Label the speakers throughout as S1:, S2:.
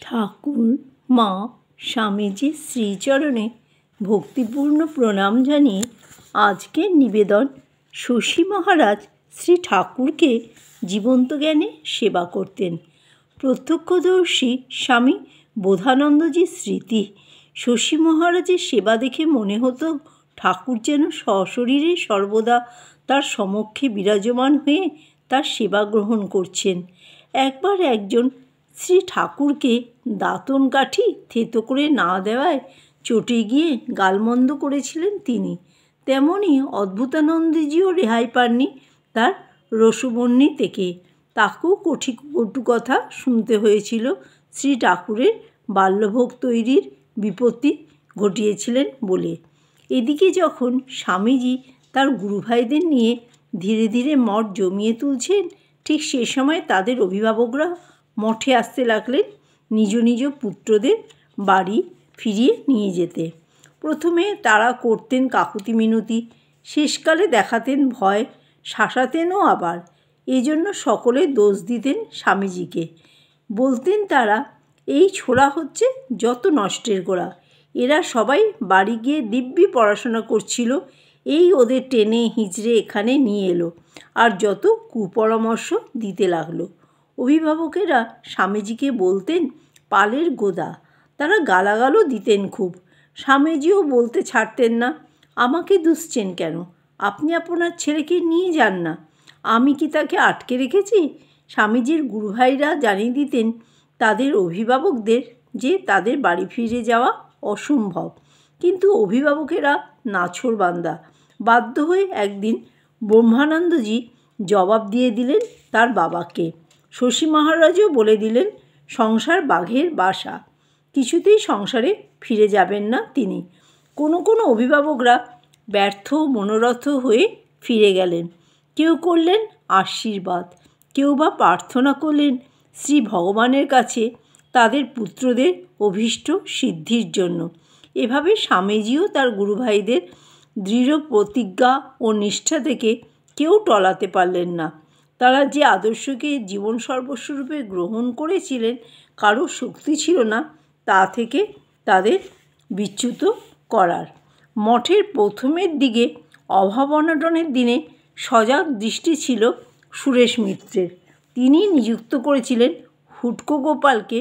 S1: ঠাকুর মা স্বামীজির শ্রীচরণে ভক্তিপূর্ণ প্রণাম জানিয়ে আজকের নিবেদন শশী মহারাজ শ্রী ঠাকুরকে জীবন্ত জ্ঞানে সেবা করতেন। প্রত্যক্ষদর্শী স্বামী বোধানন্দজির স্মৃতি। শশী মহারাজের সেবা দেখে মনে হতো ঠাকুর যেন সশরীরে সর্বদা তার সমক্ষে বিরাজমান হয়ে তার সেবা গ্রহণ করছেন। একবার একজন শ্রী ঠাকুরকে দাঁতন কাঠি থেতো করে না দেওয়ায় চটে গিয়ে গালমন্দ করেছিলেন তিনি। তেমনি অদ্ভুতানন্দজিও রেহাই পাননি তার রসবন্যী থেকে। তাকেও কটু কথা শুনতে হয়েছিল শ্রী ঠাকুরের বাল্যভোগ তৈরির বিপত্তি ঘটিয়েছিলেন বলে। এদিকে যখন স্বামীজি তার গুরুভাইদের নিয়ে ধীরে ধীরে মঠ জমিয়ে তুলছেন, ঠিক সে সময় তাদের অভিভাবকরা মঠে আসতে লাগলেন নিজ নিজ পুত্রদের বাড়ি ফিরিয়ে নিয়ে যেতে। প্রথমে তারা করতেন কাকুতি মিনতি, শেষকালে দেখাতেন ভয়, শাসাতেনও আবার। এই জন্য সকলে দোষ দিতেন স্বামীজিকে। বলতেন তারা, এই ছোড়া হচ্ছে যত নষ্টের গোড়া। এরা সবাই বাড়ি গিয়ে দিব্যি পড়াশোনা করছিল, এই ওদের টেনে হিঁচড়ে এখানে নিয়ে এলো আর যত কুপরামর্শ দিতে লাগলো। অভিভাবকেরা স্বামীজিকে বলতেন পালের গোদা। তারা গালাগালও দিতেন খুব। স্বামীজিও বলতে ছাড়তেন না, আমাকে দুষছেন কেন? আপনি আপনার ছেলেকে নিয়ে যান না। আমি কি তাকে আটকে রেখেছি? স্বামীজির গুরুভাইরা জানিয়ে দিতেন তাদের অভিভাবকদের যে তাদের বাড়ি ফিরে যাওয়া অসম্ভব। কিন্তু অভিভাবকেরা নাছোড়বান্দা। বাধ্য হয়ে একদিন ব্রহ্মানন্দজি জবাব দিয়ে দিলেন তার বাবাকে। শশী মহারাজও বলে দিলেন সংসার বাঘের বাসা, কিছুতেই সংসারে ফিরে যাবেন না তিনি। কোনো কোনো অভিভাবকরা ব্যর্থ মনোরথ হয়ে ফিরে গেলেন। কেউ করলেন আশীর্বাদ, কেউ বা প্রার্থনা করলেন শ্রী ভগবানের কাছে তাদের পুত্রদের অভীষ্ট সিদ্ধির জন্য। এভাবে স্বামীজিও তার গুরুভাইদের দৃঢ় প্রতিজ্ঞা ও নিষ্ঠা থেকে কেউ টলাতে পারলেন না। তারা যে আদর্শকে জীবন সর্বস্বরূপে গ্রহণ করেছিলেন, কারো শক্তি ছিল না তা থেকে তাদের বিচ্যুত করার। মঠের প্রথমের দিকে অভাব অনটনের দিনে সজাগ দৃষ্টি ছিল সুরেশ মিত্রের। তিনি নিযুক্ত করেছিলেন হুটকো গোপালকে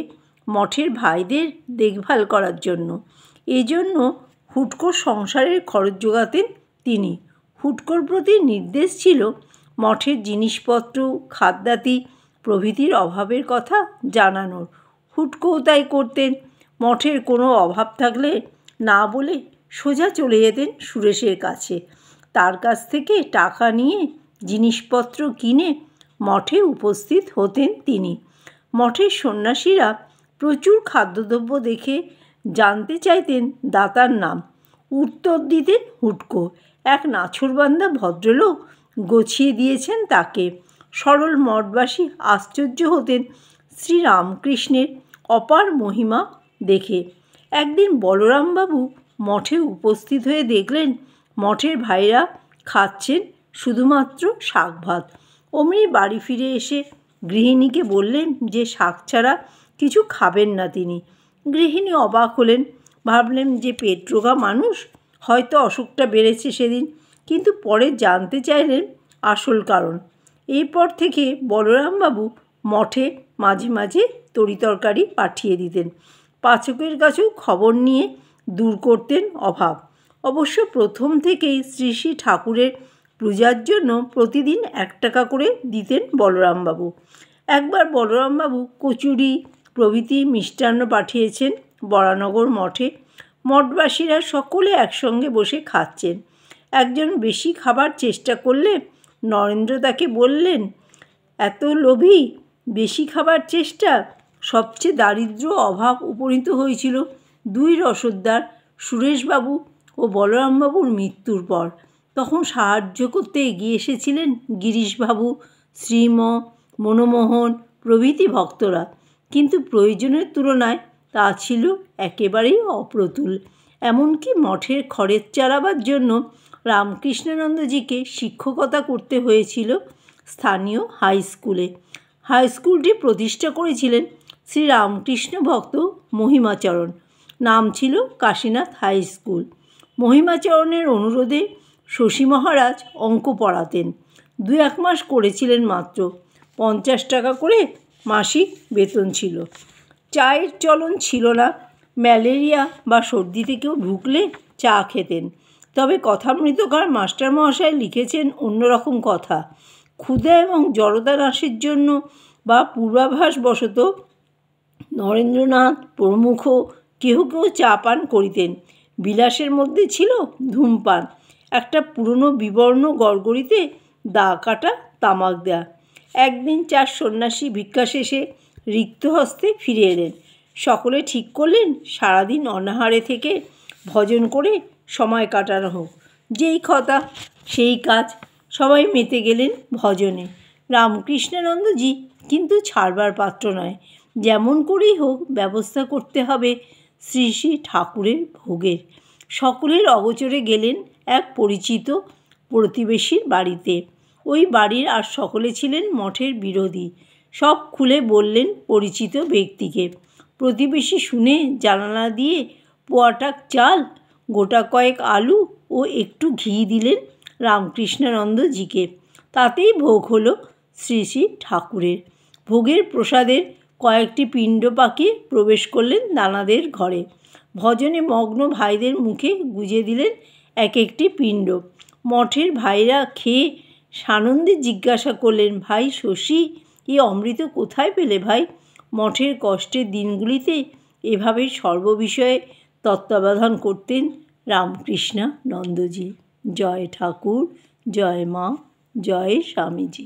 S1: মঠের ভাইদের দেখভাল করার জন্য। এজন্য হুটকোর সংসারের খরচ জোগাতেন তিনি। হুটকোর প্রতি নির্দেশ ছিল মঠের জিনিসপত্র, খাদ্যাদি প্রভৃতির অভাবের কথা জানানোর। হুটকোও তাই করতেন। মঠের কোনো অভাব থাকলে না বলে সোজা চলে যেতেন সুরেশের কাছে। তার কাছ থেকে টাকা নিয়ে জিনিসপত্র কিনে মঠে উপস্থিত হতেন তিনি। মঠের সন্ন্যাসীরা প্রচুর খাদ্যদ্রব্য দেখে জানতে চাইতেন দাতার নাম। উত্তর দিতেন হুটকো। এক নাছোড়বান্দা ভদ্রলোক গছিয়ে দিয়েছেন তাকে। সরল মঠবাসী আশ্চর্য হতেন শ্রীরামকৃষ্ণের অপার মহিমা দেখে। একদিন বলরামবাবু মঠে উপস্থিত হয়ে দেখলেন মঠের ভাইরা খাচ্ছেন শুধুমাত্র শাক ভাত। অমনি বাড়ি ফিরে এসে গৃহিণীকে বললেন যে শাক ছাড়া কিছু খাবেন না তিনি। গৃহিণী অবাক হলেন, ভাবলেন যে পেট রোগা মানুষ, হয়তো অসুখটা বেড়েছে সেদিন। কিন্তু পরে জানতে চাইলেন আসল কারণ। এরপর থেকে বলরামবাবু মঠে মাঝে মাঝে তরিতরকারি পাঠিয়ে দিতেন। পাচকের কাছেও খবর নিয়ে দূর করতেন অভাব। অবশ্য প্রথম থেকেই শ্রী শ্রী ঠাকুরের পূজার জন্য প্রতিদিন 1 টাকা করে দিতেন বলরামবাবু। একবার বলরামবাবু কচুরি প্রভৃতি মিষ্টান্ন পাঠিয়েছেন বরানগর মঠে। মঠবাসীরা সকলে একসঙ্গে বসে খাচ্ছেন। একজন বেশি খাবার চেষ্টা করলে নরেন্দ্র তাকে বললেন, এত লোভী, বেশি খাবার চেষ্টা। সবচেয়ে দারিদ্র অভাব উপনীত হয়েছিল 2 রসদদার সুরেশবাবু ও বলরামবাবুর মৃত্যুর পর। তখন সাহায্য করতে এগিয়ে এসেছিলেন গিরিশবাবু, শ্রীম, মনমোহন প্রভৃতি ভক্তরা। কিন্তু প্রয়োজনের তুলনায় তা ছিল একেবারেই অপ্রতুল। এমনকি মঠের খরচ চালাবার জন্য রামকৃষ্ণানন্দজিকে শিক্ষকতা করতে হয়েছিল স্থানীয় হাই স্কুলে। হাই স্কুলটি প্রতিষ্ঠা করেছিলেন শ্রীরামকৃষ্ণ ভক্ত মহিমাচরণ, নাম ছিল কাশীনাথ হাই স্কুল। মহিমাচরণের অনুরোধে শশী মহারাজ অঙ্ক পড়াতেন। 2-1 মাস করেছিলেন মাত্র। 50 টাকা করে মাসিক বেতন ছিল। চায়ের চলন ছিল না। ম্যালেরিয়া বা সর্দি থেকেও ঢুকলে চা খেতেন। তবে কথামৃতকার মাস্টারমহাশয় লিখেছেন অন্যরকম কথা। ক্ষুধা এবং জড়তা নাশের জন্য বা পূর্বাভাসবশত নরেন্দ্রনাথ প্রমুখ কেহ কেউ চা পান করিতেন। বিলাসের মধ্যে ছিল ধূমপান, একটা পুরনো বিবর্ণ গড়গড়িতে দা কাটা তামাক দেয়া। একদিন 4 সন্ন্যাসী ভিক্ষা শেষে রিক্ত হস্তে ফিরে এলেন। সকলে ঠিক করলেন সারাদিন অনাহারে থেকে ভজন করে সময় কাটানো হোক। যেই কথা সেই কাজ, সবাই মেতে গেলেন ভজনে। রামকৃষ্ণানন্দজি কিন্তু ছাড়বার পাত্র নয়। যেমন করেই হোক ব্যবস্থা করতে হবে শ্রী শ্রী ঠাকুরের ভোগের। সকলের অগোচরে গেলেন এক পরিচিত প্রতিবেশীর বাড়িতে। ওই বাড়ির আর সকলে ছিলেন মঠের বিরোধী। সব খুলে বললেন পরিচিত ব্যক্তিকে। প্রতিবেশী শুনে জানালা দিয়ে পোয়াটাক চাল, গোটা কয়েক আলু ও একটু ঘি দিলেন রামকৃষ্ণানন্দজিকে। তাতেই ভোগ হলো শ্রী শ্রী ঠাকুরের। ভোগের প্রসাদের কয়েকটি পিণ্ড পাকিয়ে প্রবেশ করলেন দানাদের ঘরে। ভজনে মগ্ন ভাইদের মুখে গুজে দিলেন এক একটি পিণ্ড। মঠের ভাইরা খেয়ে সানন্দে জিজ্ঞাসা করলেন, ভাই শশী, এ অমৃত কোথায় পেলে ভাই? মঠের কষ্টের দিনগুলিতে এভাবে সর্ববিষয়ে তত্ত্বাবধান করতেন রামকৃষ্ণানন্দজি। জয় ঠাকুর, জয় মা, জয় স্বামীজি।